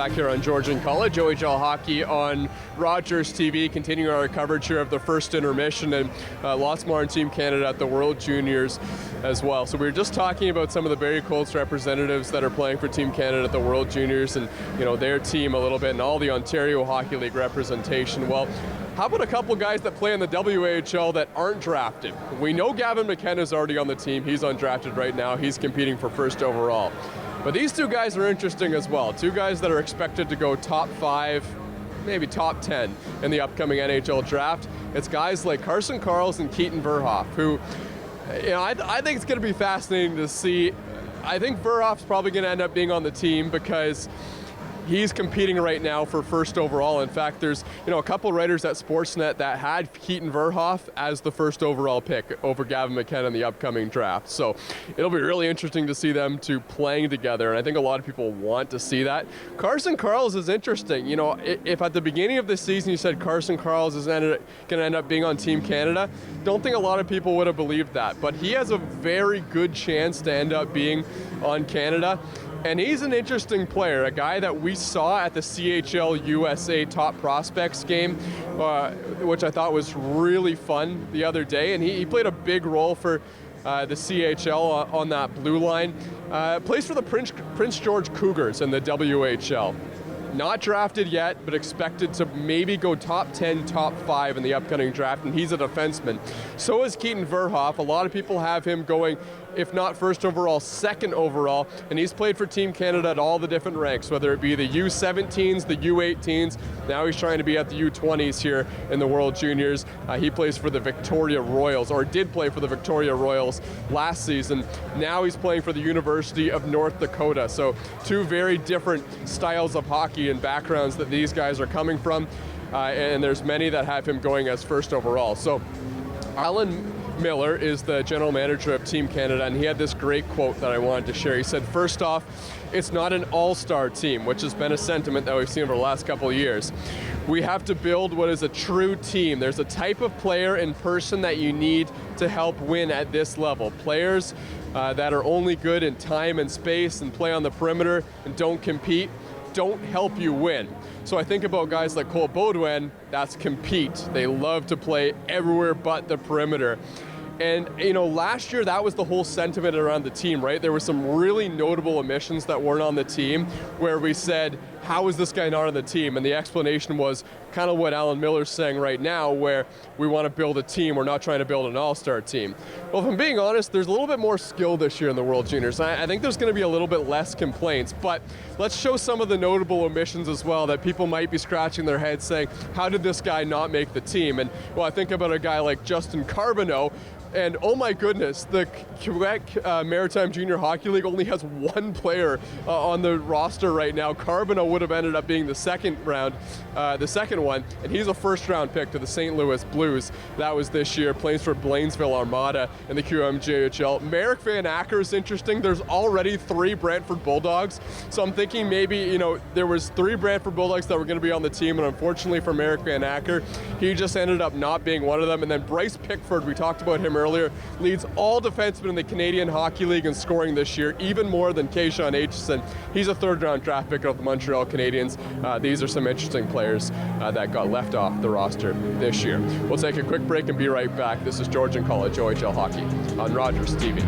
back here on Georgian College, OHL Hockey on Rogers TV, continuing our coverage here of the first intermission, and lots more on Team Canada at the World Juniors as well. So we were just talking about some of the very close representatives that are playing for Team Canada at the World Juniors, and their team a little bit, and all the Ontario Hockey League representation. Well, how about a couple guys that play in the WHL that aren't drafted? We know Gavin McKenna's already on the team. He's undrafted right now. He's competing for first overall. But these two guys are interesting as well. Two guys that are expected to go top 5, maybe top 10 in the upcoming NHL draft. It's guys like Carson Karls and Keaton Verhoff, who, I think it's going to be fascinating to see. I think Verhoff's probably going to end up being on the team because he's competing right now for first overall. In fact, there's a couple writers at Sportsnet that had Keaton Verhoff as the first overall pick over Gavin McKenna in the upcoming draft. So it'll be really interesting to see them two playing together, and I think a lot of people want to see that. Carson Karls is interesting. If at the beginning of the season you said Carson Karls is going to end up being on Team Canada, don't think a lot of people would have believed that. But he has a very good chance to end up being on Canada. And he's an interesting player, a guy that we saw at the CHL USA Top Prospects game, which I thought was really fun the other day. And he played a big role for the CHL on that blue line. Plays for the Prince George Cougars in the WHL. Not drafted yet, but expected to maybe go top 10, top 5 in the upcoming draft, and he's a defenseman. So is Keaton Verhoff. A lot of people have him going, if not first overall, second overall, and he's played for Team Canada at all the different ranks, whether it be the U17s, the U18s. Now he's trying to be at the U20s here in the World Juniors. He plays for the Victoria Royals, or did play for the Victoria Royals last season. Now he's playing for the University of North Dakota. So two very different styles of hockey and backgrounds that these guys are coming from, and there's many that have him going as first overall. So Alan Miller is the general manager of Team Canada, and he had this great quote that I wanted to share. He said, first off, it's not an all-star team, which has been a sentiment that we've seen over the last couple of years. We have to build what is a true team. There's a type of player and person that you need to help win at this level. Players that are only good in time and space and play on the perimeter and don't compete don't help you win. So I think about guys like Cole Baudouin, that's compete. They love to play everywhere but the perimeter. And, last year that was the whole sentiment around the team, right? There were some really notable omissions that weren't on the team where we said, how is this guy not on the team? And the explanation was kind of what Alan Miller's saying right now, where we want to build a team. We're not trying to build an all-star team. Well, if I'm being honest, there's a little bit more skill this year in the World Juniors. I think there's going to be a little bit less complaints, but let's show some of the notable omissions as well that people might be scratching their heads saying, how did this guy not make the team? And, well, I think about a guy like Justin Carbonneau, and oh my goodness, the Quebec Maritime Junior Hockey League only has one player on the roster right now. Carbonneau would have ended up being the second one, and he's a first-round pick to the St. Louis Blues. That was this year. Plays for Blainesville Armada in the QMJHL. Merrick Van Acker is interesting. There's already 3 Brantford Bulldogs, so I'm thinking maybe there was 3 Brantford Bulldogs that were going to be on the team, and unfortunately for Merrick Van Acker, he just ended up not being one of them. And then Bryce Pickford, we talked about him earlier, leads all defensemen in the Canadian Hockey League in scoring this year, even more than Keishon Aitchison. He's a third-round draft pick of the Montreal Canadiens. These are some interesting players that got left off the roster this year. We'll take a quick break and be right back. This is Georgian College OHL Hockey on Rogers TV.